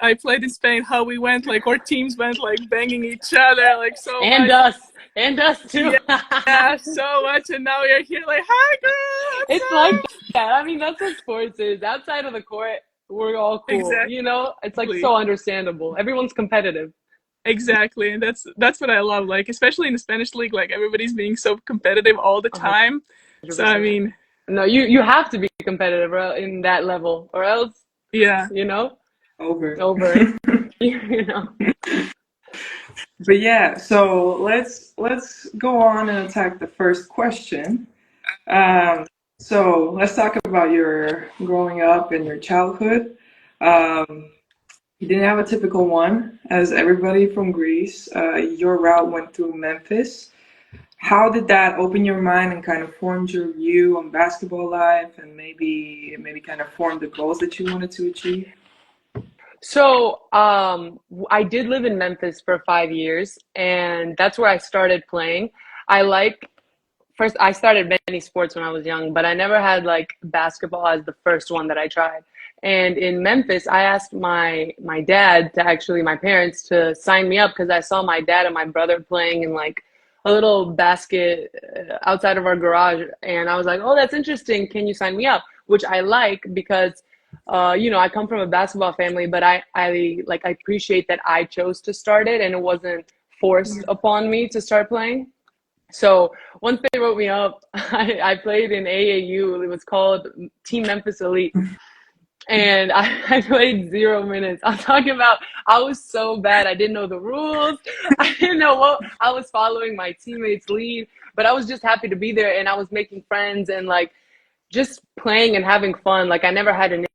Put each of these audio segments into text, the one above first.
I played in Spain, how we went, like our teams went like banging each other like so And much. us, and us too. Yeah, yeah, so much, and now you're here like, hi girl, what's It's like up? that. I mean, that's what sports is. Outside of the court, we're all cool. You know, it's like Exactly. so understandable. Everyone's competitive. Exactly, and that's what I love. Like, especially in the Spanish league, like everybody's being so competitive all the time. So I 100%. mean, No, you have to be competitive in that level, or else, yeah. you know, Over. over. You know. But yeah, so let's go on and attack the first question. Um, so let's talk about your growing up and your childhood. Um, you didn't have a typical one, as everybody from Greece. Your route went through Memphis. How did that open your mind and kind of formed your view on basketball life, and maybe kind of formed the goals that you wanted to achieve? So, I did live in Memphis for 5 years, and that's where I started playing. I like First, I started many sports when I was young, but I never had like basketball as the first one that I tried. And in Memphis, I asked my dad to actually my parents to sign me up because I saw my dad and my brother playing in like a little basket outside of our garage, and I was like, "Oh, that's interesting. Can you sign me up?" Which I like because I come from a basketball family, but I appreciate that I chose to start it and it wasn't forced upon me to start playing. So once they wrote me up, I played in AAU. It was called Team Memphis Elite. And I played 0 minutes. I'm talking about I was so bad. I didn't know the rules. I didn't know what I was following my teammates' lead, but I was just happy to be there and I was making friends and like just playing and having fun. Like I never had an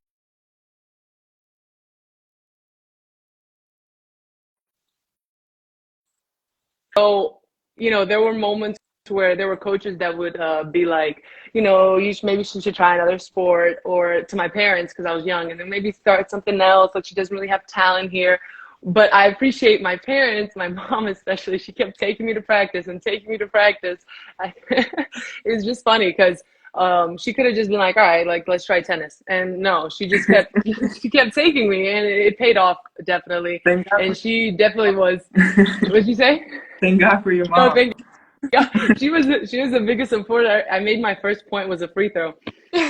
So, there were moments where there were coaches that would be like, maybe she should try another sport, or to my parents, because I was young, and then maybe start something else. Like she doesn't really have talent here. But I appreciate my parents, my mom especially. She kept taking me to practice and taking me to practice. It was just funny because she could have just been like, all right, like let's try tennis. And no, she just kept she kept taking me, and it paid off definitely. Thank God And she definitely was. What'd you say? Thank God for your No, mom. thank God. She was the biggest supporter. I made my first point was a free throw.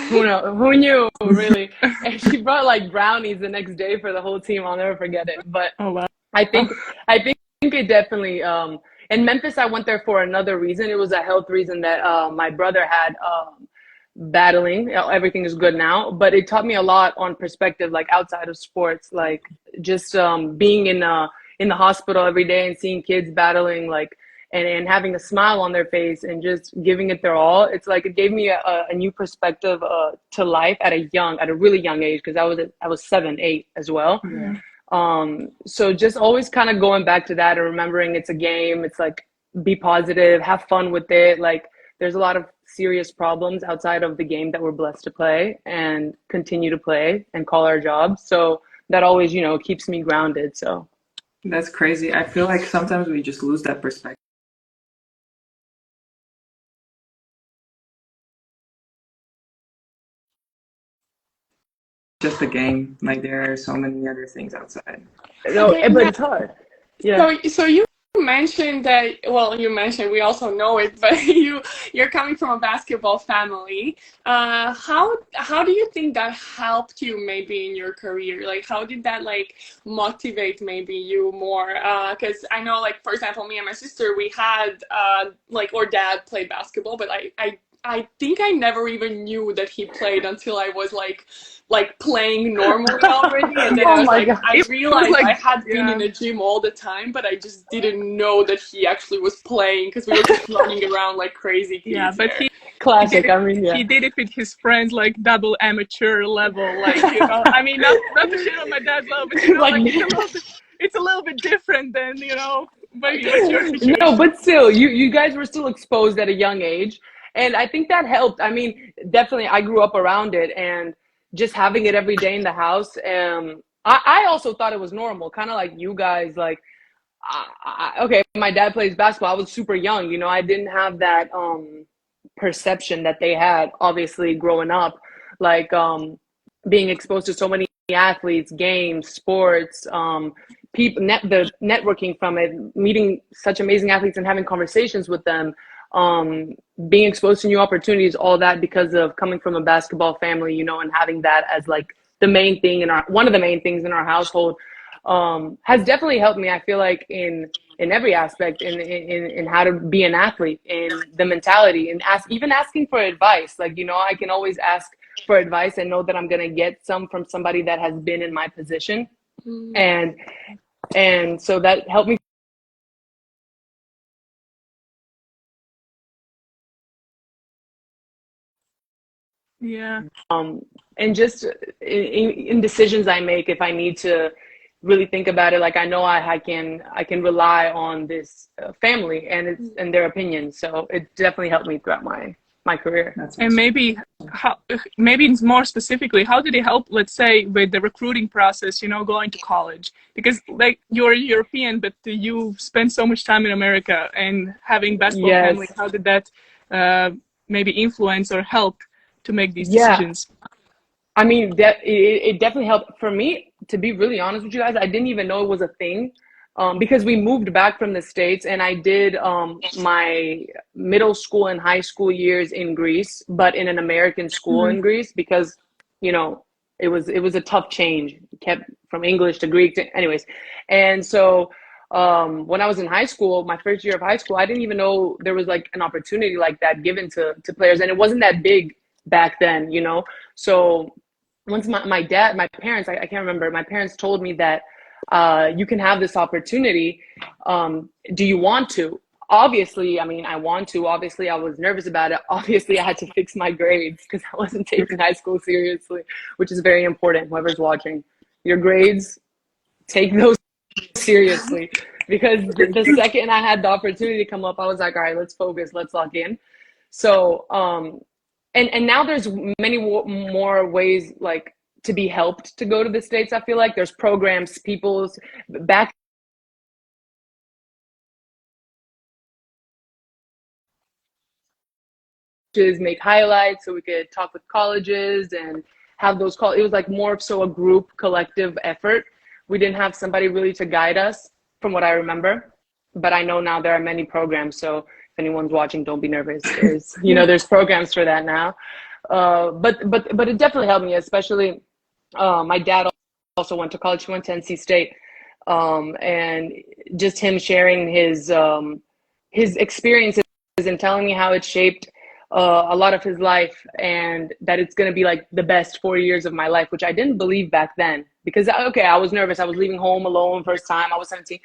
Who knew really? And she brought like brownies the next day for the whole team. I'll never forget it. But Oh wow. I think I think it definitely in Memphis I went there for another reason. It was a health reason that my brother had battling. Everything is good now, but it taught me a lot on perspective, like outside of sports, like just being in the hospital every day and seeing kids battling, like and having a smile on their face and just giving it their all. It's like it gave me a new perspective to life at a really young age, because I was 7, 8 as well. Yeah. So just always kind of going back to that and remembering it's a game. It's like be positive, have fun with it. Like there's a lot of serious problems outside of the game that we're blessed to play and continue to play and call our job. So that always, keeps me grounded. So That's crazy. I feel like sometimes we just lose that perspective. Just a game. Like there are so many other things outside. no, Okay, but now, it's hard. Yeah. so you mentioned that, well, you mentioned, we also know it, but you're coming from a basketball family. How do you think that helped you maybe in your career? Like, how did that like motivate maybe you more? Because I know, like, for example, me and my sister, we had like our dad played basketball, but I think I never even knew that he played until I was like playing normally already, and then Oh I was my like, God. I It was realized like, I had been yeah, in a gym all the time, but I just didn't know that he actually was playing because we were just running around like crazy yeah, kids but there. he did Classic. it. I mean, yeah. He did it with his friends, like double amateur level, like I mean, not to shit on my dad's level, but Like, like it's a little bit different than maybe what's your no, situation. but still, you guys were still exposed at a young age, and I think that helped. I mean, definitely, I grew up around it, and just having it every day in the house. I also thought it was normal, kind of like you guys. Like, okay, my dad plays basketball. I was super young, I didn't have that perception that they had. Obviously, growing up, like being exposed to so many athletes, games, sports, people, the networking from it, meeting such amazing athletes and having conversations with them, being exposed to new opportunities, all that because of coming from a basketball family, you know, and having that as like the main thing in our, one of the main things in our household, has definitely helped me. I feel like in every aspect, in how to be an athlete, in the mentality, and even asking for advice. Like, you know, I can always ask for advice and know that I'm going to get some from somebody that has been in my position. And so that helped me. Yeah. And just in decisions I make, if I need to really think about it, like I know I can rely on this family and their opinions. So it definitely helped me throughout my career. And maybe more specifically, how did it help, let's say, with the recruiting process, you know, going to college? Because like you're European, but you spent so much time in America, and having basketball family, Yes. how did that maybe influence or help to make these Yeah. decisions? I mean, that it definitely helped for me. To be really honest with you guys, I didn't even know it was a thing, because we moved back from the States, and I did my middle school and high school years in Greece, but in an American school Mm-hmm. in Greece, because you know it was a tough change. It kept from English to Greek to, anyways, and so when I was in high school, my first year of high school, I didn't even know there was like an opportunity like that given to players, and it wasn't that big back then, you know. So once my parents, I can't remember, my parents told me that you can have this opportunity. Do you want to? Obviously, I mean, I want to. Obviously, I was nervous about it. Obviously, I had to fix my grades because I wasn't taking high school seriously, which is very important. Whoever's watching, your grades, take those seriously, because the second I had the opportunity to come up, I was like, all right, let's focus, let's lock in. So, and now there's many more ways like to be helped to go to the States. I feel like there's programs, people's back make highlights so we could talk with colleges and have those calls. It was like more so a group collective effort. We didn't have somebody really to guide us from what I remember, but I know now there are many programs. So if anyone's watching, don't be nervous. There's, you know, there's programs for that now. But it definitely helped me, especially my dad also went to college. He went to NC State, and just him sharing his experiences and telling me how it shaped a lot of his life, and that it's going to be like the best 4 years of my life, which I didn't believe back then, because okay, I was nervous. I was leaving home alone first time. I was 17,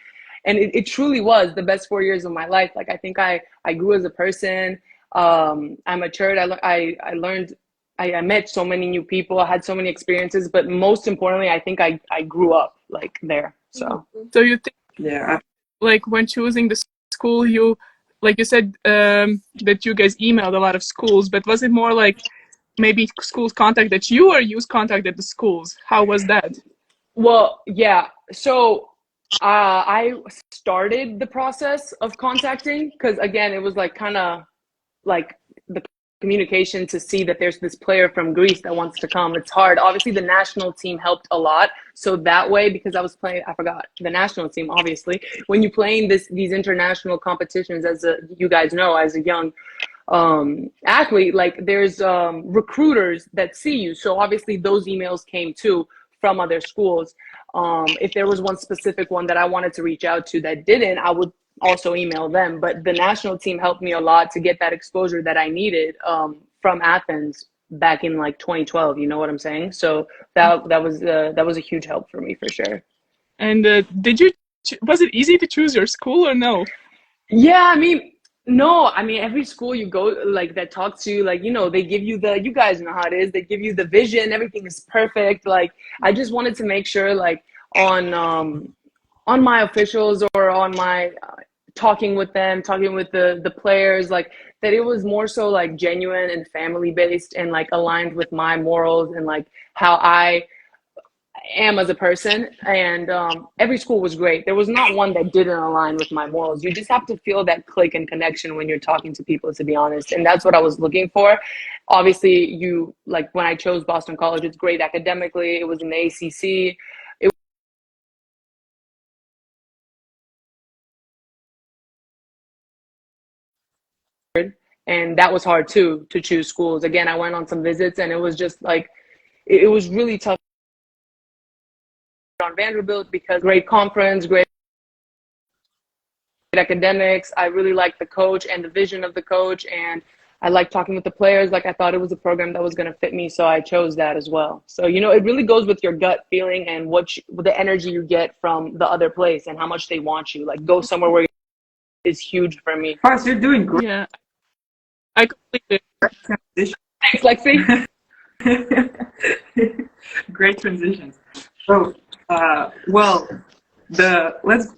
and it truly was the best 4 years of my life. Like I think I grew as a person. I matured. I learned. I met so many new people. I had so many experiences, but most importantly, I think I grew up like there. So So you think, Yeah. like when choosing the school, you, like you said, that you guys emailed a lot of schools, but was it more like maybe schools contacted you, or you contacted the schools? How was that? well, yeah. So I started the process of contacting because again, it was like kind of like the communication to see that there's this player from Greece that wants to come. It's hard. Obviously, the national team helped a lot. So that way, because I was playing, I forgot the national team. Obviously, when you play in these international competitions, as you guys know, as a young athlete, like there's recruiters that see you. So obviously, those emails came too from other schools. If there was one specific one that I wanted to reach out to that didn't, I would also email them. But the national team helped me a lot to get that exposure that I needed from Athens back in like 2012. You know what I'm saying? So that was a huge help for me for sure. And was it easy to choose your school or no? Yeah, I mean, no, I mean every school you go like that talks to you, like, you know, they give you you guys know how it is. They give you the vision, everything is perfect. Like I just wanted to make sure like on my officials or on my talking with them, talking with the players, like that it was more so like genuine and family based and like aligned with my morals and like how I am as a person. And every school was great. There was not one that didn't align with my morals. You just have to feel that click and connection when you're talking to people, to be honest. And that's what I was looking for. Obviously, you like when I chose Boston College, it's great academically. It was in the ACC. And that was hard too, to choose schools. Again, I went on some visits and it was just like, it was really tough on Vanderbilt because great conference, great academics. I really liked the coach and the vision of the coach, and I liked talking with the players. Like I thought it was a program that was going to fit me, so I chose that as well. So it really goes with your gut feeling and the energy you get from the other place and how much they want you. Like go somewhere where is huge for me. Faz, you're doing great. Yeah, I completely. Thanks, Lexi. Great transitions. So, well, let's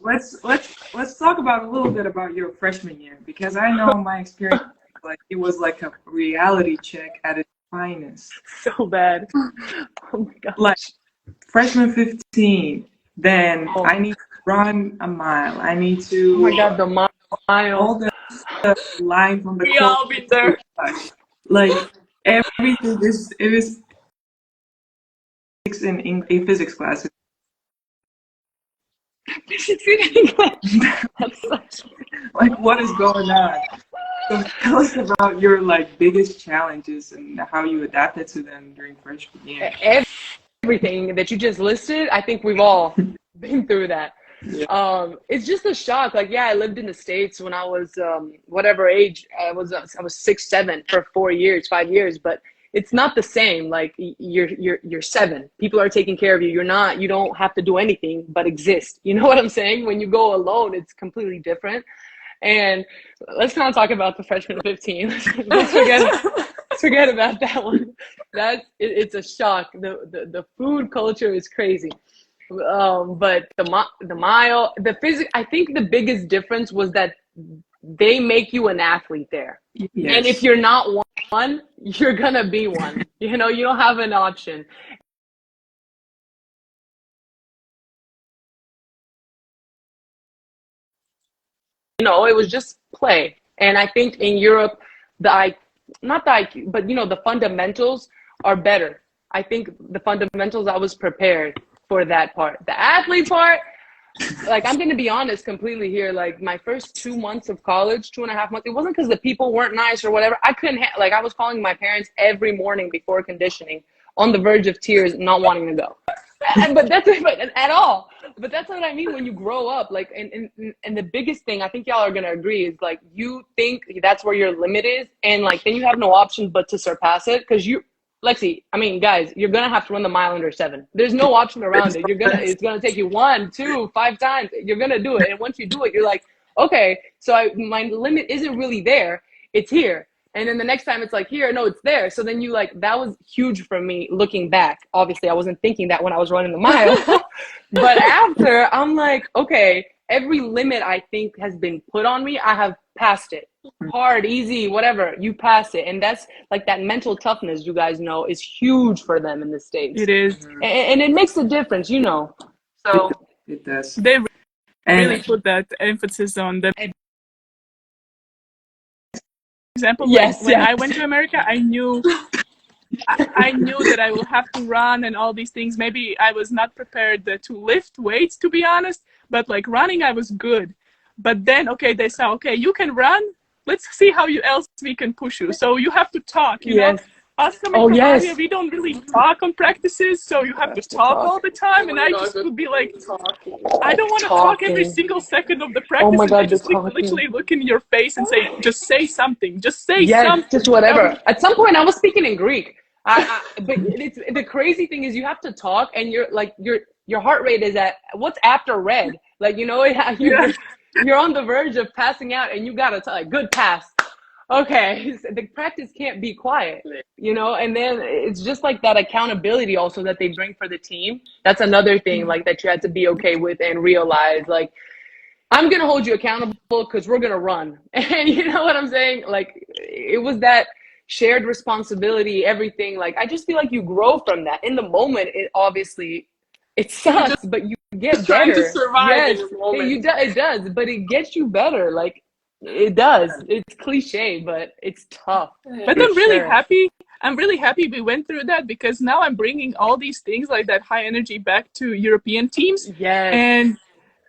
talk about a little bit about your freshman year, because I know my experience, like it was like a reality check at its finest. So bad. Oh my gosh. Like freshman 15, then I need to run a mile. I need to. Oh my God, the mile. All the line from the We all been there. Like everything is it is in a physics class. Like what is going on? So tell us about your like biggest challenges and how you adapted to them during freshman year. Everything that you just listed, I think we've all been through that. Yeah. It's just a shock. Like, yeah, I lived in the States when I was whatever age. I was 6, 7 for 4 years, 5 years, but it's not the same. Like you're 7. People are taking care of you. You don't have to do anything but exist. You know what I'm saying? When you go alone, it's completely different. And let's not talk about the freshman 15. Let's forget about that one. It's a shock. The food culture is crazy. But the mile, the physics, I think the biggest difference was that they make you an athlete there. Yes. And if you're not one, you're gonna be one. You don't have an option. It was just play. And I think in Europe, not the IQ, but the fundamentals are better. I think the fundamentals, I was prepared for that part. The athlete part, like I'm gonna be honest completely here. Like my first 2 months of college, 2.5 months, it wasn't because the people weren't nice or whatever. I couldn't like I was calling my parents every morning before conditioning, on the verge of tears, not wanting to go. But that's at all. But that's what I mean when you grow up. Like and the biggest thing I think y'all are gonna agree is like you think that's where your limit is, and like then you have no option but to surpass it, because Lexi, I mean, guys, you're gonna have to run the mile under 7. There's no option around it. It's gonna take you 1, 2, 5 times. You're gonna do it, and once you do it, you're like, okay, so my limit isn't really there. It's here, and then the next time it's like here, no, it's there. So then that was huge for me looking back. Obviously, I wasn't thinking that when I was running the mile, but after, I'm like, okay, every limit I think has been put on me, I have passed it. Hard, easy, whatever, you pass it. And that's like that mental toughness, you guys know, is huge for them in the States. It is. And it makes a difference, So it does. They really put that emphasis on the example. Yes, when I went to America, I knew that I will have to run and all these things. Maybe I was not prepared to lift weights, to be honest, but like running, I was good. But then, okay, they saw, okay, you can run. Let's see how else we can push you. So you have to talk, you know. Us coming from Italia, we don't really talk on practices, so you have to talk all the time. And I just would be like, I don't want to talk every single second of the practice. Oh my God, and they just literally look in your face and say, just say something. Just say something. Just whatever. At some point, I was speaking in Greek. But the crazy thing is you have to talk, and your heart rate is at what's after red. Like, you're on the verge of passing out, and you gotta tell, like, good pass. Okay, the practice can't be quiet, and then it's just like that accountability also that they bring for the team. That's another thing, like, that you had to be okay with and realize, like, I'm gonna hold you accountable because we're gonna run. And you know what I'm saying? Like, it was that shared responsibility, everything. Like, I just feel like you grow from that. In the moment, it obviously It You're sucks, but you get Just trying to better. survive in Yes, the moment. it does, but it gets you better. Like it does. It's cliche, but it's tough But for It- I'm really sure. happy. I'm really happy we went through that because now I'm bringing all these things like that high energy back to European teams, Yes. and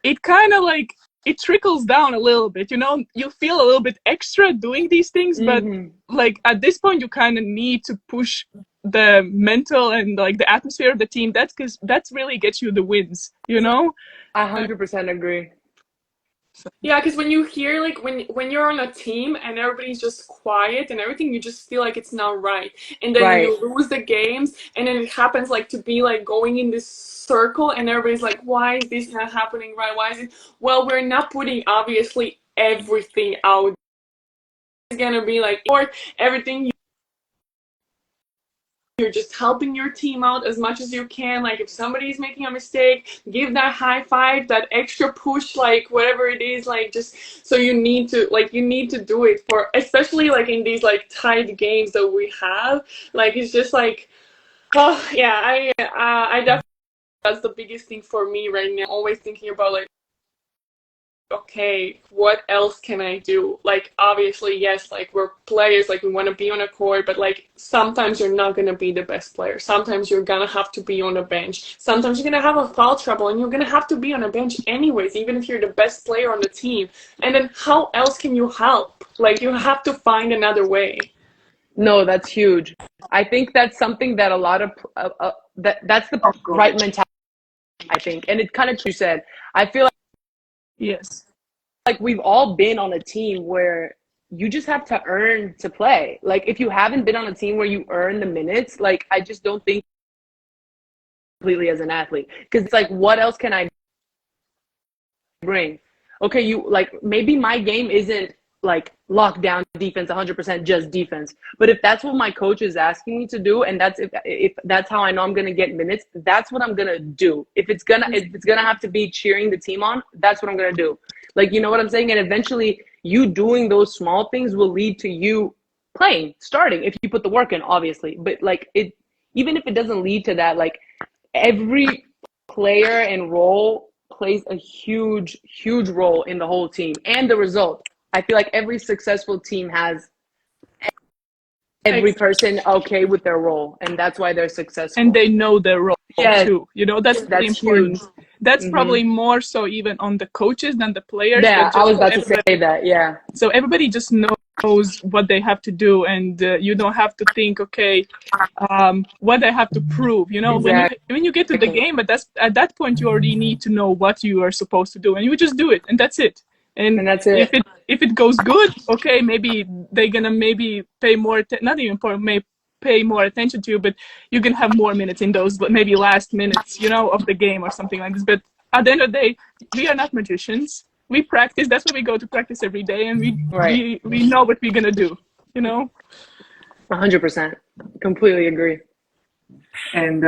it kind of like it trickles down a little bit. You know, you feel a little bit extra doing these things, but Mm-hmm. like at this point, you kind of need to push the mental and like the atmosphere of the team. That's because that's really gets you the wins. You know. I 100% agree. Yeah, because when you hear like when you're on a team and everybody's just quiet and everything, you just feel like it's not right. And then Right. you lose the games, and then it happens like to be like going in this circle, and everybody's like, "Why is this not happening right? Why is it?" Well, we're not putting obviously everything out. It's gonna be like or everything you're just helping your team out as much as you can. Like if somebody's making a mistake, give that high five, that extra push, like whatever it is, like just so you need to do it for especially like in these like tight games that we have. Like it's just like oh yeah, I definitely that's the biggest thing for me right now. Always thinking about like okay, what else can I do? Like, obviously, yes, like we're players, like we want to be on a court, but like sometimes you're not going to be the best player. Sometimes you're going to have to be on the bench. Sometimes you're going to have a foul trouble and you're going to have to be on a bench anyways, even if you're the best player on the team. And then how else can you help? Like, you have to find another way. No, that's huge. I think that's something that a lot of that's the oh, go right ahead. mentality, I think. And it kind of you said. I feel Yes. like we've all been on a team where you just have to earn to play. Like if you haven't been on a team where you earn the minutes, like I just don't think completely as an athlete because it's like what else can I bring? Okay, you like maybe my game isn't like lockdown defense 100% just defense. But if that's what my coach is asking me to do and that's if that's how I know I'm going to get minutes, that's what I'm going to do. If it's going to have to be cheering the team on, that's what I'm going to do. Like you know what I'm saying? And eventually you doing those small things will lead to you playing, starting if you put the work in obviously. But like it even if it doesn't lead to that like every player and role plays a huge, huge role in the whole team and the result. I feel like every successful team has every person okay with their role, and that's why they're And successful. they know their role Yes, too. You know, that's really that's huge. important. That's Hmm. probably more so even on the coaches than the players, but Yeah, I just was so about to everybody. say that. Yeah, So everybody just knows what they have to do, and you don't have to think, okay, what they have to prove. You know, exactly. when you get to the game, but that's at that point you already need to know what you are supposed to do, and you just do it, and that's it. And And that's if it. it goes good, okay, maybe they're gonna maybe pay more not even for may pay more attention to you, but you can have more minutes in those maybe last minutes, you know, of the game or something like this. But at the end of the day, we are not magicians. We practice. That's why we go to practice every day, and Right. we know what we're gonna do. You know. 100%. Completely agree. And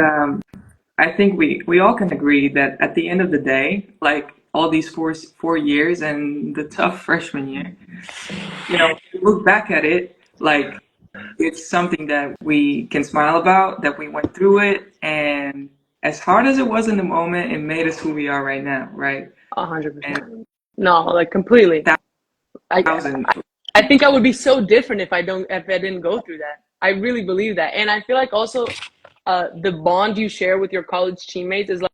I think we all can agree that at the end of the day, like all these 4 years and the tough freshman year, you know, look back at it, like it's something that we can smile about, that we went through it, and as hard as it was in the moment, it made us who we are right now, right? And 100%. No, like completely. I thousand, I think I would be so different if I didn't go through that. I really believe that, and I feel like also the bond you share with your college teammates is like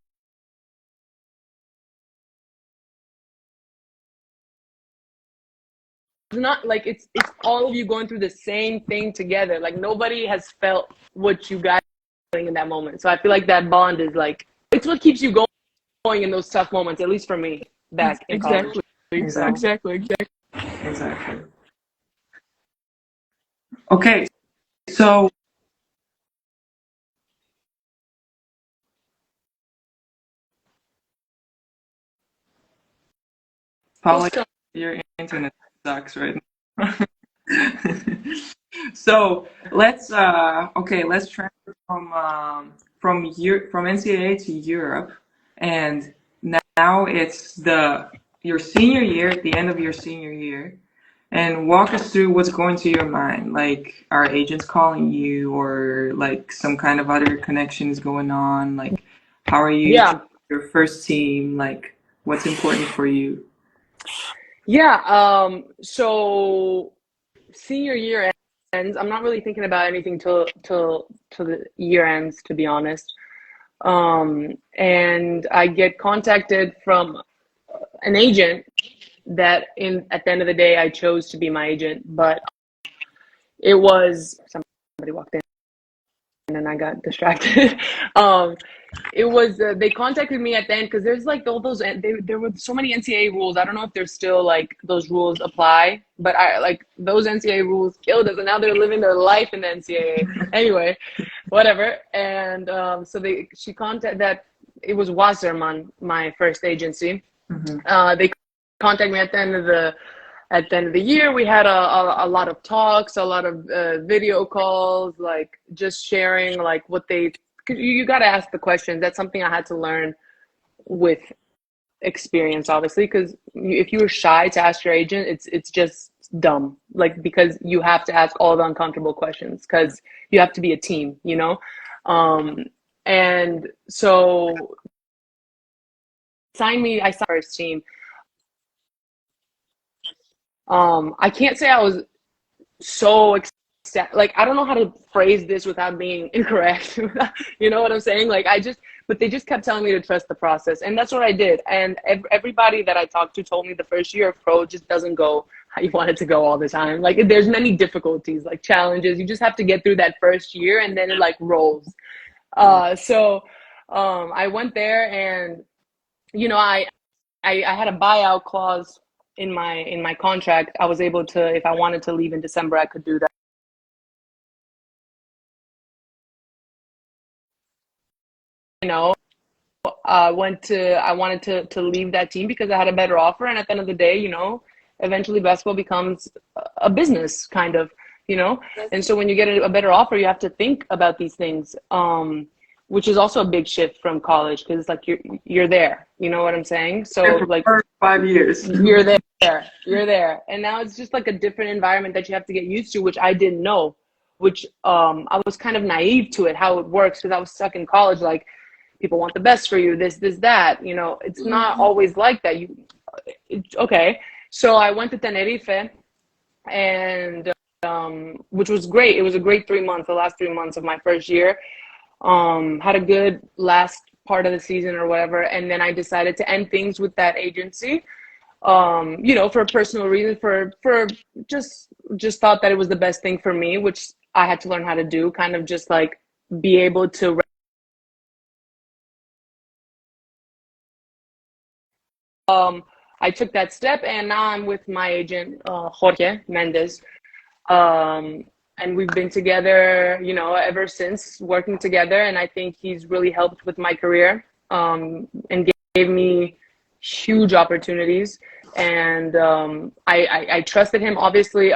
it's not like it's all of you going through the same thing together. Like nobody has felt what you guys are feeling in that moment. So I feel like that bond is like it's what keeps you going in those tough moments. At least for me back in college. Exactly. exactly, Exactly. exactly. Okay, so Paula, So your internet sucks right now. So let's transfer from NCAA to Europe, and now it's the your senior year at the end of your senior year, and walk us through what's going to your mind. Like, are agents calling you, or like some kind of other connections going on? Like, How are you Yeah. choosing your first team? Like, what's important for you? Yeah. So senior year ends. I'm not really thinking about anything till the year ends, to be honest. And I get contacted from an agent that in at the end of the day I chose to be my agent, but it was somebody walked in and I got distracted. um, it was they contacted me at the end because there's like all those there were so many NCAA rules. I don't know if there's still like those rules apply, but I like those NCAA rules killed us, and now they're living their life in the NCAA. Anyway, whatever. And so she contacted that it was Wasserman, my first agency. They contacted me at the end of the year. We had a lot of talks, a lot of video calls, like just sharing like what they. Cause you got to ask the questions. That's something I had to learn with experience, obviously. Because if you were shy to ask your agent, it's just dumb. Like because you have to ask all the uncomfortable questions because you have to be a team, you know. And so I signed first team. I can't say I was so like I don't know how to phrase this without being incorrect. You know what I'm saying? Like but they just kept telling me to trust the process, and that's what I did. And everybody that I talked to told me the first year of pro just doesn't go how you want it to go all the time. Like there's many difficulties, like challenges. You just have to get through that first year, and then it like rolls. So I went there, and you know I had a buyout clause in my contract. I was able to, if I wanted to leave in December, I could do that. You know, I wanted to leave that team because I had a better offer, and at the end of the day, you know, eventually basketball becomes a business kind of, you know. And so when you get a better offer, you have to think about these things, which is also a big shift from college because it's like you're there, you know what I'm saying? So like 5 years. you're there, and now it's just like a different environment that you have to get used to, which I didn't know, which I was kind of naive to it, how it works, because I was stuck in college, like people want the best for you, this that, you know. It's not always like that. Okay, so I went to Tenerife, and which was great. It was a great 3 months, the last 3 months of my first year. Had a good last part of the season or whatever, and then I decided to end things with that agency, you know, for a personal reason, for just thought that it was the best thing for me, which I had to learn how to do, kind of just like be able to I took that step, and now I'm with my agent, Jorge Mendez. And we've been together, you know, ever since, working together. And I think he's really helped with my career, and gave me huge opportunities. And I trusted him. Obviously,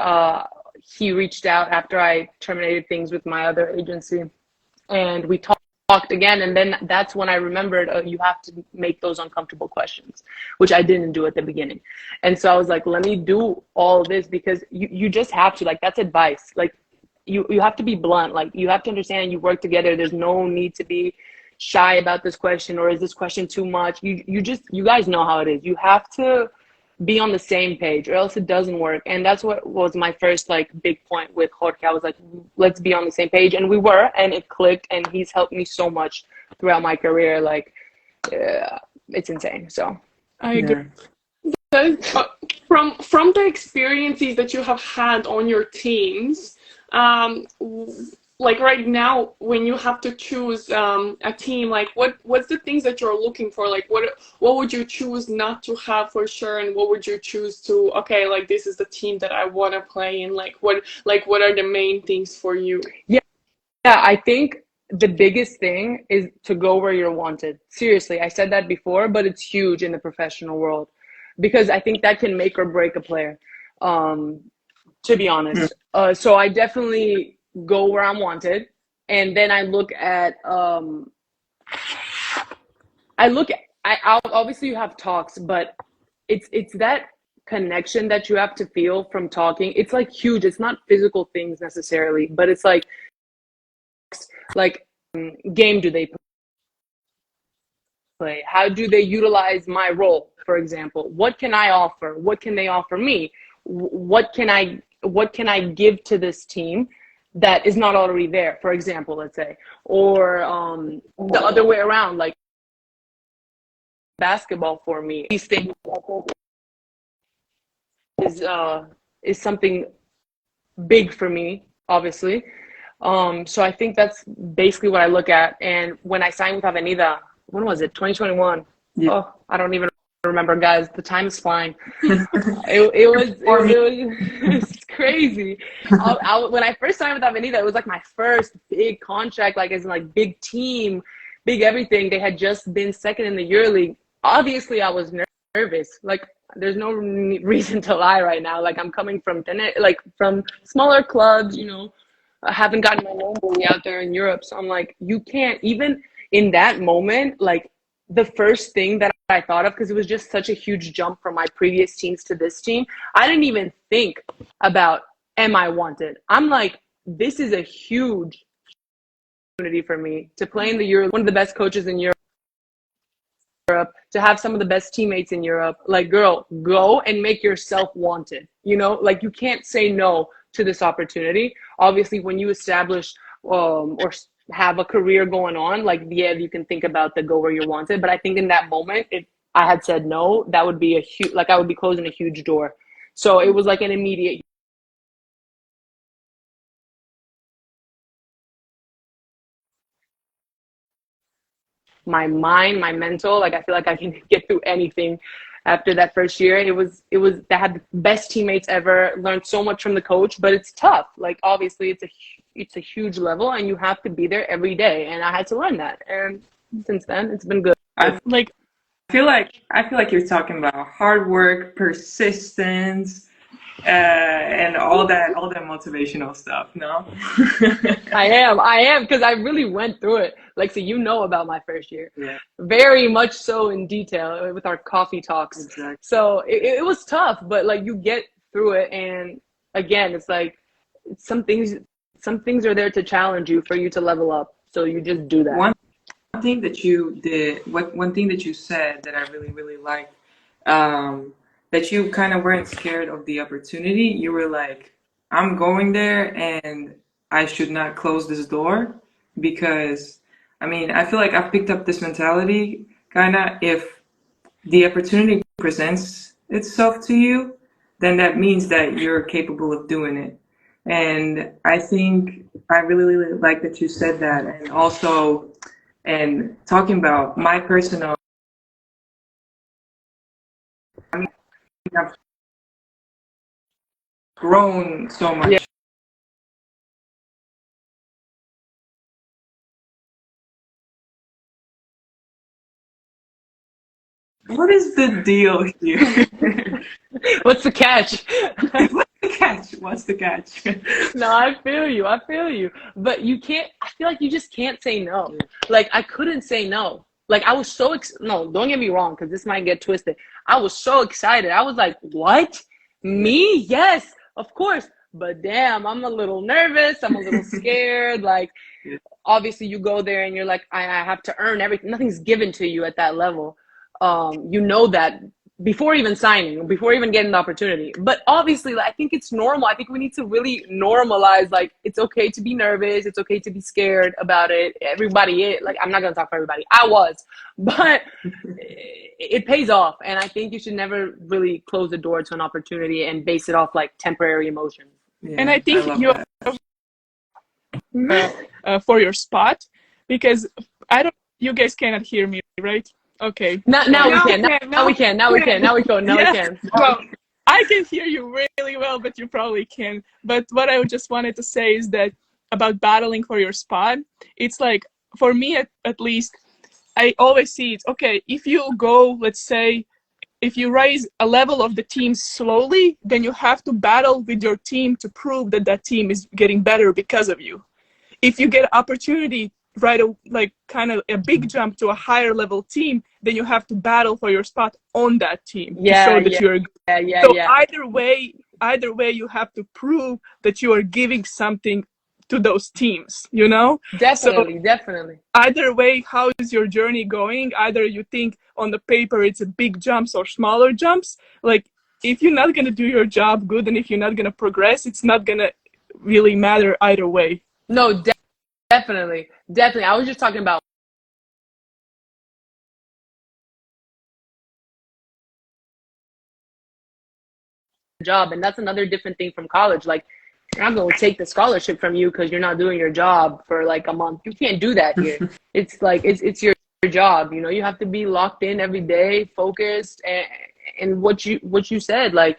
he reached out after I terminated things with my other agency, and we talked again. And then that's when I remembered, you have to make those uncomfortable questions, which I didn't do at the beginning. And so I was like, let me do all this, because you just have to, like, that's advice. Like you have to be blunt. Like you have to understand, you work together. There's no need to be shy about this question, or is this question too much? You guys know how it is. You have to be on the same page, or else it doesn't work. And that's what was my first like big point with Jorge. I was like, let's be on the same page, and we were, and it clicked. And he's helped me so much throughout my career. Like it's insane. So I agree. From the experiences that you have had on your teams, like right now, when you have to choose a team, like what's the things that you're looking for? Like what would you choose not to have for sure, and what would you choose to, okay, like this is the team that I want to play in? Like what are the main things for you? Yeah, I think the biggest thing is to go where you're wanted. Seriously, I said that before, but it's huge in the professional world, because I think that can make or break a player, to be honest. So I definitely go where I'm wanted. And then I look at, obviously you have talks, but it's that connection that you have to feel from talking. It's like huge. It's not physical things necessarily, but it's like game do they play? How do they utilize my role, for example? What can I offer? What can they offer me? What can I give to this team that is not already there, for example, let's say, or the other way around, like basketball for me. These things is something big for me, obviously. So I think that's basically what I look at. And when I signed with Avenida, when was it? 2021. Yeah. Oh, I don't even remember, guys. The time is flying. It's crazy. When I first signed with Avenida, it was like my first big contract, like as in like big team, big everything. They had just been second in the EuroLeague. Obviously, I was nervous. Like, there's no reason to lie right now. Like, I'm coming from from smaller clubs, I haven't gotten my name really out there in Europe. So I'm like, you can't, even in that moment, like the first thing that I thought of, because it was just such a huge jump from my previous teams to this team, I didn't even think about, am I wanted? I'm like, this is a huge opportunity for me to play in the Euro, one of the best coaches in Europe, to have some of the best teammates in Europe. Like, girl, go and make yourself wanted. Like, you can't say no to this opportunity. Obviously, when you establish or have a career going on, like, yeah, you can think about the go where you're wanted. But I think in that moment, if I had said no, that would be I would be closing a huge door. So it was like an immediate. My mind, my mental, like, I feel like I can get through anything. After that first year, it was I had the best teammates ever, learned so much from the coach, but it's tough. Like, obviously it's a huge level and you have to be there every day, and I had to learn that. And since then, it's been good. I feel like you're talking about hard work, persistence, and all that motivational stuff. No. I am, because I really went through it. Like, so about my first year, Yeah. very much so in detail with our coffee talks. Exactly. So it was tough, but like, you get through it, and again, it's like some things are there to challenge you, for you to level up. So you just do that. One thing that you did, one thing that you said that I really, really liked, that you kind of weren't scared of the opportunity. You were like, I'm going there and I should not close this door, because, I mean, I feel like I've picked up this mentality, kind of, if the opportunity presents itself to you, then that means that you're capable of doing it. And I think I really, really like that you said that. And also, and talking about my personal, I mean, I've grown so much. Yeah. What is the deal here? What's the catch? What's the catch? No, I feel you. But I feel like you just can't say no. Yeah. Like, I couldn't say no. Like, I was so, no, don't get me wrong, because this might get twisted. I was so excited. I was like, what? Me? Yes, of course. But damn, I'm a little nervous. I'm a little scared. Like, Yeah. obviously you go there and you're like, I have to earn everything. Nothing's given to you at that level. That before even signing, before even getting the opportunity. But obviously, like, I think it's normal. I think we need to really normalize, like, it's okay to be nervous. It's okay to be scared about it. Everybody is. Like, I'm not going to talk for everybody. I was. But it pays off. And I think you should never really close the door to an opportunity and base it off, like, temporary emotions. Yeah, And I think love you that. for your spot, because you guys cannot hear me, right? Okay. Now we can. Now we can. Well, I can hear you really well, but you probably can. But what I just wanted to say is that about battling for your spot, it's like, for me at least, I always see it, okay, if you go, let's say, if you raise a level of the team slowly, then you have to battle with your team to prove that that team is getting better because of you. If you get opportunity, like kind of a big jump to a higher level team, then you have to battle for your spot on that team to show that you're good. Either way you have to prove that you are giving something to those teams, you know? So Definitely. either way, how is your journey going? Either you think on the paper it's a big jumps or smaller jumps. Like, if you're not going to do your job good and if you're not going to progress, it's not going to really matter either way. No, definitely. I was just talking about job, and that's another different thing from college. Like, they're not going to take the scholarship from you because you're not doing your job for like a month. You can't do that here. It's like it's your job. You know, you have to be locked in every day, focused, and what you said, like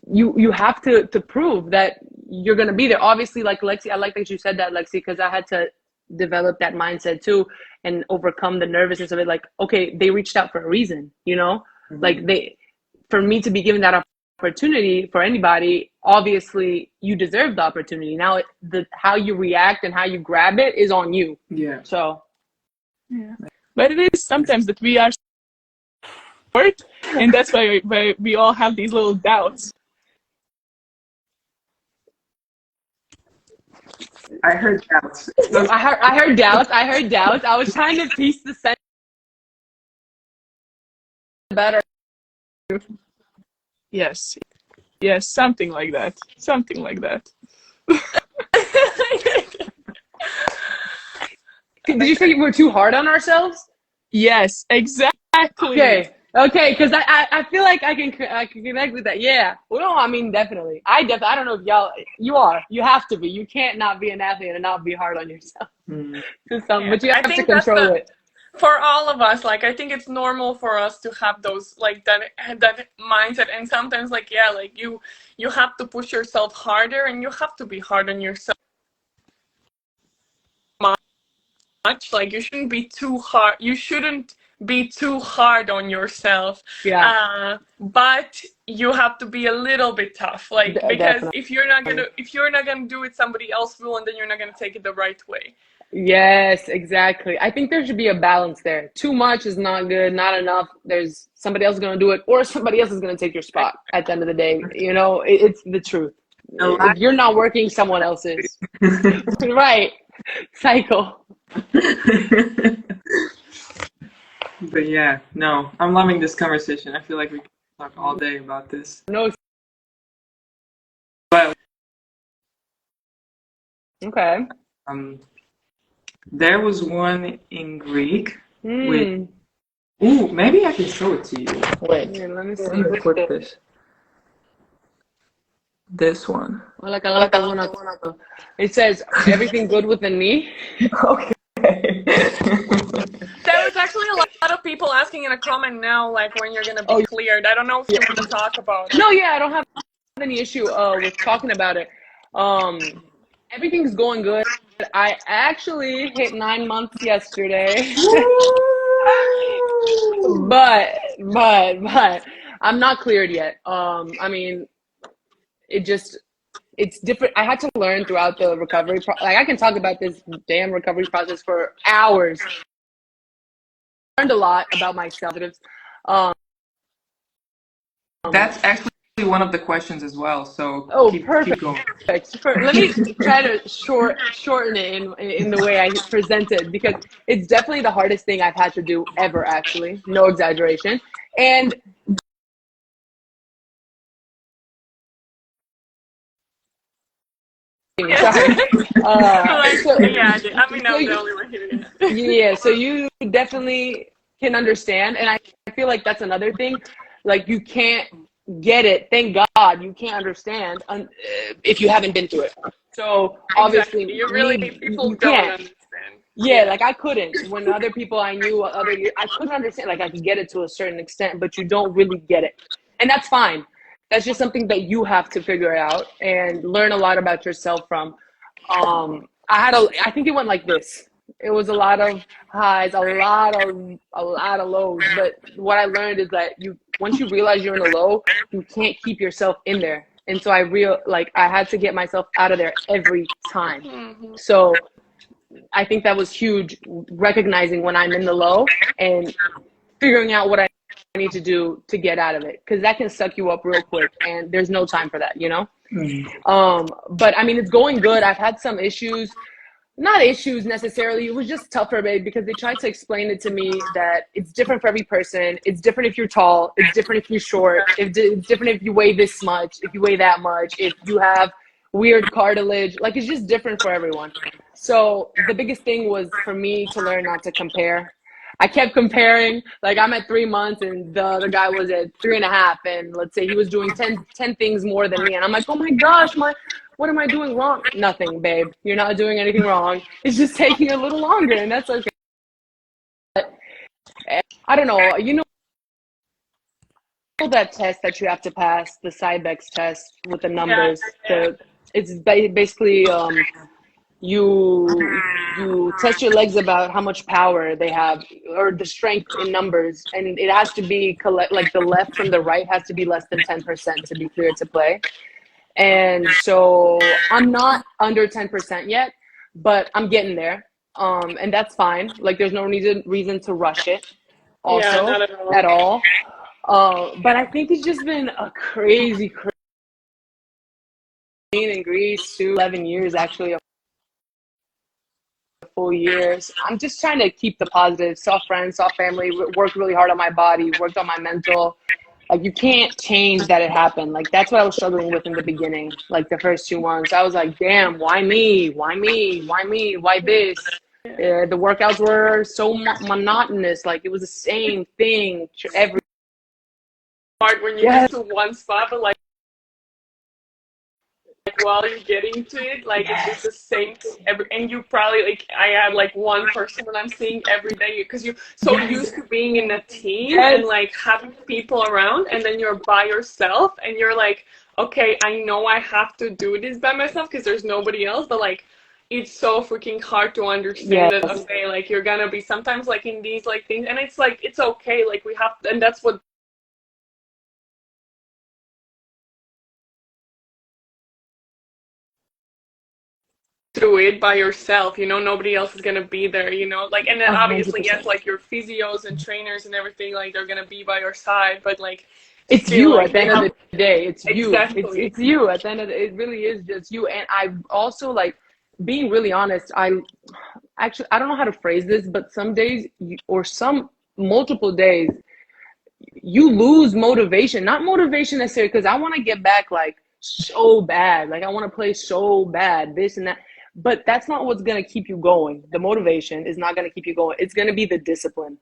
you have to prove that you're going to be there. Obviously, like Lexi, I like that you said that, Lexi, because I had to develop that mindset too and overcome the nervousness of it. Like, okay, they reached out for a reason, you know, like for me to be given that opportunity, for anybody, obviously you deserve the opportunity. Now how you react and how you grab it is on you. Yeah. So yeah, but it is sometimes that we are short, and that's why we all have these little doubts. I heard doubts. I heard doubts. I was trying to piece the sentence better. Yes, something like that. Did you say we're too hard on ourselves? Yes, exactly. Okay, because I feel like I can connect with that. Yeah. Well, no, I mean, definitely. I don't know if you have to be. You can't not be an athlete and not be hard on yourself. But you have to control it. For all of us, like, I think it's normal for us to have those, like, that mindset. And sometimes, like, yeah, like you have to push yourself harder, and you have to be hard on yourself. Like, you shouldn't be too hard on yourself. Yeah. But you have to be a little bit tough, like, because Definitely. if you're not gonna do it, somebody else will, and then you're not gonna take it the right way. Yes, exactly. I think there should be a balance there. Too much is not good, not enough. There's somebody else going to do it, or somebody else is going to take your spot at the end of the day. You know, it's the truth. If you're not working, someone else is. Right. Cycle. But yeah, no, I'm loving this conversation. I feel like we can talk all day about this. No. But Okay. there was one in Greek with. Ooh, maybe I can show it to you. Wait, let me see. Let me click this. This one. It says everything good within me. Okay. There was actually a lot of people asking in a comment now, like, when you're gonna be cleared. I don't know if you want to talk about it. No, yeah, I don't have any issue with talking about it. Everything's going good. I actually hit 9 months yesterday. but I'm not cleared yet. I mean, it's different. I had to learn throughout the recovery. Like, I can talk about this damn recovery process for hours. I learned a lot about myself. That's actually one of the questions as well. So perfect. Keep going. Let me try to shorten it in the way I present it, because it's definitely the hardest thing I've had to do ever. Actually, no exaggeration. And sorry. Yeah, so you definitely can understand, and I feel like that's another thing. Like, you can't get it. Thank God you can't understand if you haven't been through it. So obviously, people you don't can't understand. Yeah, like, I couldn't. When other people I knew, I couldn't understand. Like, I could get it to a certain extent, but you don't really get it, and that's fine. That's just something that you have to figure out and learn a lot about yourself from. I think it went like this. It was a lot of highs, a lot of lows. But what I learned is that once you realize you're in a low, you can't keep yourself in there. And so I had to get myself out of there every time. Mm-hmm. So I think that was huge, recognizing when I'm in the low and figuring out what I need to do to get out of it, because that can suck you up real quick, and there's no time for that, you know? Mm. But I mean, it's going good. I've had some issues, not issues necessarily. It was just tougher, babe, because they tried to explain it to me that it's different for every person. It's different if you're tall. It's different if you're short. It's different if you weigh this much, if you weigh that much, if you have weird cartilage. Like, it's just different for everyone. So the biggest thing was for me to learn not to compare. I kept comparing. Like, I'm at 3 months and the other guy was at 3.5. And let's say he was doing 10 things more than me. And I'm like, oh my gosh, what am I doing wrong? Nothing, babe. You're not doing anything wrong. It's just taking a little longer, and that's okay. I don't know. You know that test that you have to pass, the Cybex test with the Yeah, numbers. It's basically you test your legs about how much power they have or the strength in numbers, and it has to be like the left from the right has to be less than 10% to be cleared to play. And so I'm not under 10% yet, but I'm getting there. And that's fine. Like, there's no reason to rush it Yeah, also not at at all. all. But I think it's just been a crazy in Greece, 11 years, actually, a full years. I'm just trying to keep the positive, saw friends, saw family, worked really hard on my body, worked on my mental. Like, you can't change that it happened. Like, that's what I was struggling with in the beginning. Like, the first 2 months, I was like, damn, why me? Why me? Why me? Why this? The workouts were so monotonous. Like, it was the same thing every. Hard when you get Yes, to one spot, but like while you're getting to it, like it's just yes, the same thing every, and you probably like I have like one person that I'm seeing every day because you're so yes, used to being in a team and yes, like having people around, and then you're by yourself and you're like, okay, I know I have to do this by myself because there's nobody else, but like it's so freaking hard to understand that, yes. okay, like you're gonna be sometimes like in these like things, and it's like it's okay, like we have, and that's what through it by yourself, nobody else is gonna be there, like, and then A hundred obviously yes, percent. like your physios and trainers and everything, like they're gonna be by your side, but like It's still you at like the you end of have the day. It's you. exactly. It's you at the end of it really is just you. And I also, like, being really honest, I don't know how to phrase this, but some days or some multiple days you lose motivation. Not motivation necessarily because I want to get back like so bad. Like, I want to play so bad, this and that. But that's not what's gonna keep you going. The motivation is not gonna keep you going. It's gonna be the discipline.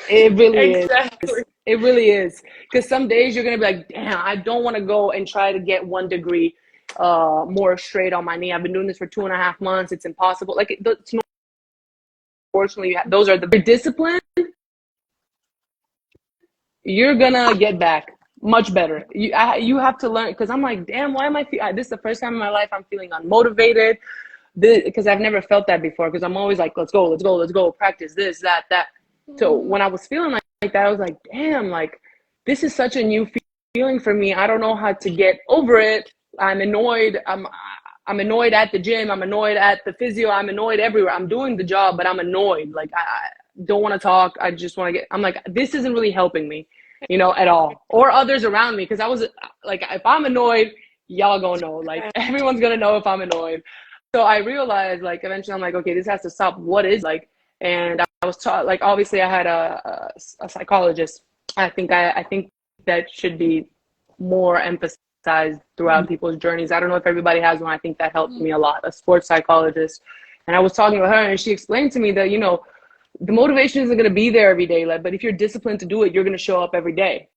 It really is. Exactly. It really is. Because some days you're gonna be like, damn, I don't want to go and try to get 1 degree more straight on my knee. I've been doing this for 2.5 months. It's impossible. Like, it's unfortunately, those are the discipline. You're gonna get back much better. You have to learn, because I'm like, damn, why am this is the first time in my life I'm feeling unmotivated, because I've never felt that before, because I'm always like, let's go, let's go, let's go, practice this, that. So when I was feeling like that, I was like, damn, like, this is such a new feeling for me. I don't know how to get over it. I'm annoyed. I'm annoyed at the gym. I'm annoyed at the physio. I'm annoyed everywhere. I'm doing the job, but I'm annoyed. Like, I don't want to talk. I just want to I'm like, this isn't really helping me, at all, or others around me. Because I was like, if I'm annoyed, y'all gonna know. Like, everyone's gonna know if I'm annoyed. So I realized, like, eventually I'm like, okay, this has to stop. What is, like, and I was taught, like, obviously I had a psychologist. I think that should be more emphasized throughout people's journeys. I don't know if everybody has one. I think that helped me a lot, a sports psychologist. And I was talking to her, and she explained to me that, the motivation isn't going to be there every day, like, but if you're disciplined to do it, you're going to show up every day.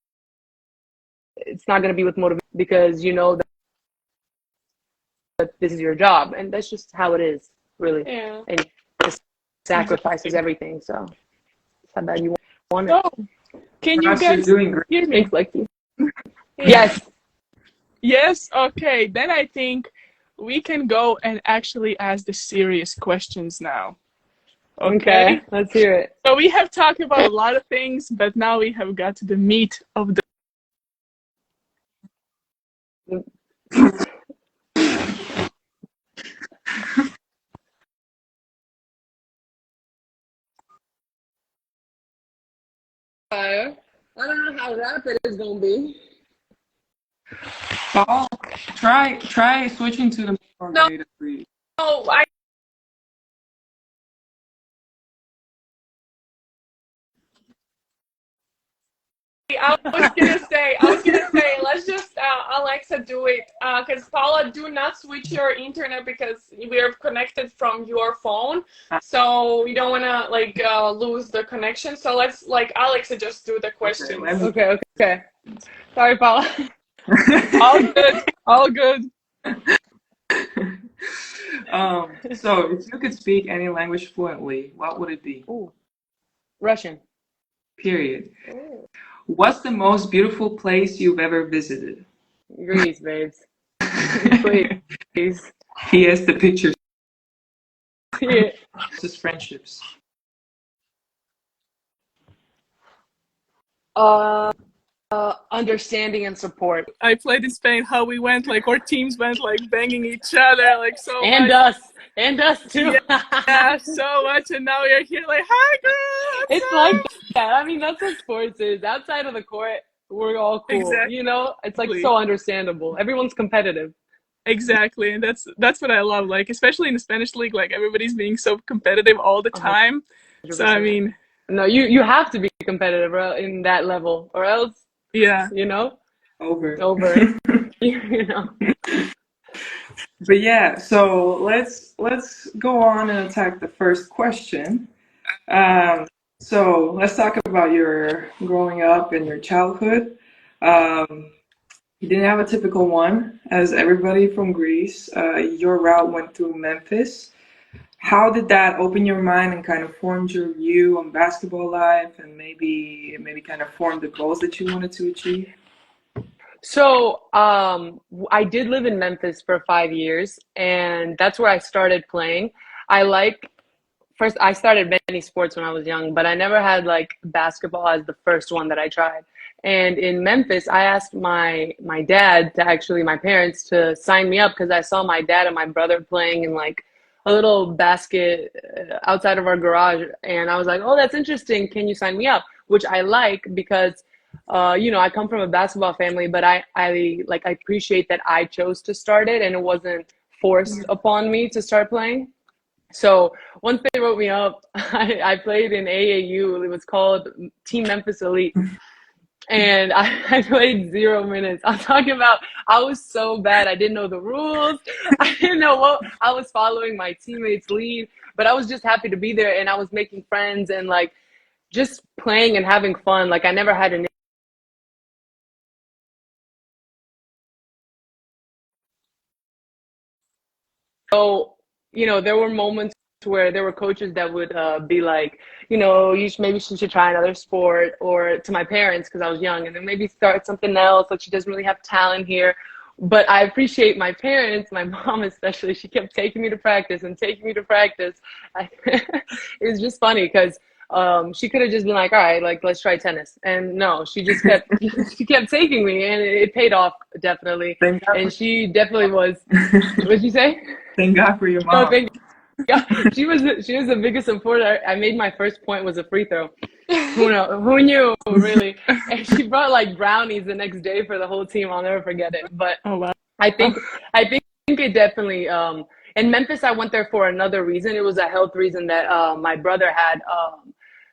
It's not going to be with motivation, because you know that this is your job, and that's just how it is, really. Yeah. And it sacrifices everything. So how bad you want it. So, can you Gosh, you're guys doing great. hear Thanks, me? Lexi. Yeah. Yes. Yes? Okay, then I think we can go and actually ask the serious questions now. Okay. Okay? Let's hear it. So we have talked about a lot of things, but now we have got to the meat of the. I don't know how rapid it's gonna be. Paul, try switching to the more No, native, please. I I was gonna say, let's just Alexa do it, because Paula, do not switch your internet because we are connected from your phone, so we don't wanna like lose the connection. So let's like Alexa just do the Okay, let questions. me. Okay. Sorry, Paula. All good. All good. So if you could speak any language fluently, what would it be? Ooh, Russian. Period. Ooh. What's the most beautiful place you've ever visited? Greece, babes. Please. P.S. The pictures, Yeah. just friendships. Uh, Understanding and support. I played in Spain. How we went, like our teams went like banging each other, like so And much. us. And us too. Yeah, so much. And now we're here, like, hi, girl. What's It's like up? that. I mean, that's what sports is. Outside of the court, we're all cool. Exactly. You know, it's like so understandable. Everyone's competitive. Exactly, and that's what I love. Like, especially in the Spanish league, like everybody's being so competitive all the time. So I 100%. mean, No, you have to be competitive in that level, or else, yeah. you know, Over. it's over. You know. But yeah, so let's go on and attack the first question. Um, so let's talk about your growing up and your childhood. Um, you didn't have a typical one, as everybody from Greece. Your route went through Memphis. How did that open your mind and kind of formed your view on basketball life, and maybe kind of formed the goals that you wanted to achieve? So, I did live in Memphis for 5 years, and that's where I started playing. I like First, I started many sports when I was young, but I never had like basketball as the first one that I tried. And in Memphis, I asked my dad to actually my parents to sign me up because I saw my dad and my brother playing in like a little basket outside of our garage, and I was like, "Oh, that's interesting. Can you sign me up?" Which I like because I come from a basketball family, but I appreciate that I chose to start it and it wasn't forced upon me to start playing. So once they wrote me up, I played in AAU. It was called Team Memphis Elite. And I played 0 minutes. I'm talking about I was so bad. I didn't know the rules. I didn't know what I was following my teammates' lead, but I was just happy to be there and I was making friends and like just playing and having fun. Like I never had an So, there were moments where there were coaches that would be like, maybe she should try another sport, or to my parents, because I was young, and then maybe start something else. Like she doesn't really have talent here. But I appreciate my parents, my mom especially. She kept taking me to practice and taking me to practice. It was just funny because she could have just been like, all right, like let's try tennis. And no, she just kept she kept taking me, and it paid off definitely. Thank God And she definitely was. What'd you say? Thank God for your No, mom. thank you. She was the biggest supporter. I made my first point was a free throw. Who knew really? And she brought like brownies the next day for the whole team. I'll never forget it. But Oh wow. I think I think it definitely in Memphis I went there for another reason. It was a health reason that my brother had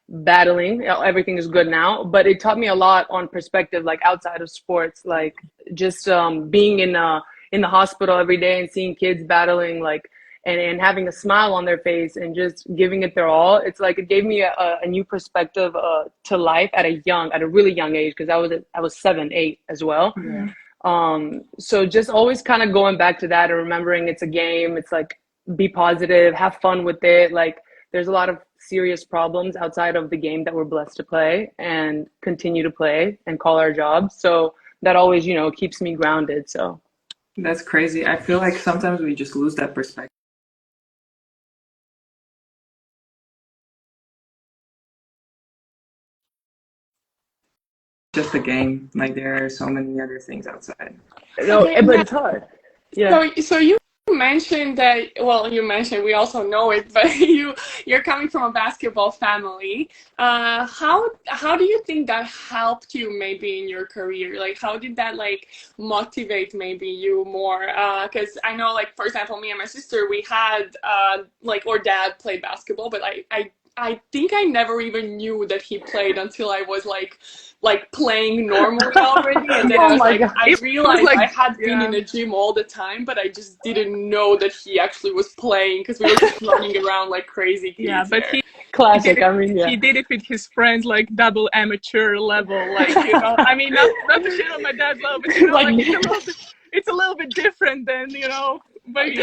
battling. Everything is good now, but it taught me a lot on perspective, like outside of sports, like just being in the hospital every day and seeing kids battling, like and having a smile on their face and just giving it their all. It's like it gave me a new perspective to life at a really young age, because I was 7, 8 as well. Yeah. So just always kind of going back to that and remembering it's a game. It's like be positive, have fun with it. Like there's a lot of serious problems outside of the game that we're blessed to play and continue to play and call our job. So that always, keeps me grounded. So That's crazy. I feel like sometimes we just lose that perspective. Just a game. Like there are so many other things outside. no, Okay, but now, it's hard. Yeah. so you mentioned that, well, you mentioned, we also know it, but you're coming from a basketball family. How do you think that helped you maybe in your career? Like, how did that like motivate maybe you more? Because I know, like, for example, me and my sister, we had like, our dad played basketball, but I think I never even knew that he played until I was like playing normally already, and then I Oh was my like, God. I It was realized like, I had been yeah, in a gym all the time, but I just didn't know that he actually was playing because we were just running around like crazy yeah, kids but there. he did Classic. it. I mean, yeah. He did it with his friends, like double amateur level, like I mean, not to shit on my dad's level, but like Like, it's a little bit different than maybe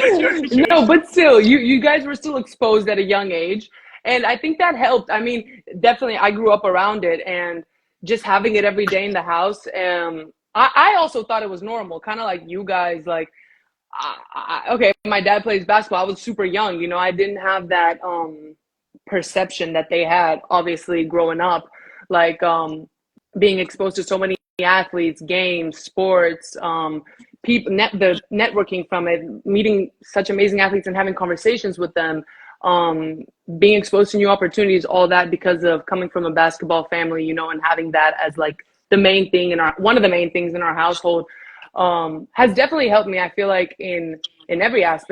what you're no, used to. but still, you guys were still exposed at a young age, and I think that helped. I mean, definitely, I grew up around it, and just having it every day in the house. I also thought it was normal, kind of like you guys. Like, okay, my dad plays basketball. I was super young, I didn't have that perception that they had. Obviously, growing up, like being exposed to so many athletes, games, sports, people, the networking from it, meeting such amazing athletes and having conversations with them, being exposed to new opportunities, all that because of coming from a basketball family, and having that as like the main thing in our one of the main things in our household, has definitely helped me. I feel like in every aspect.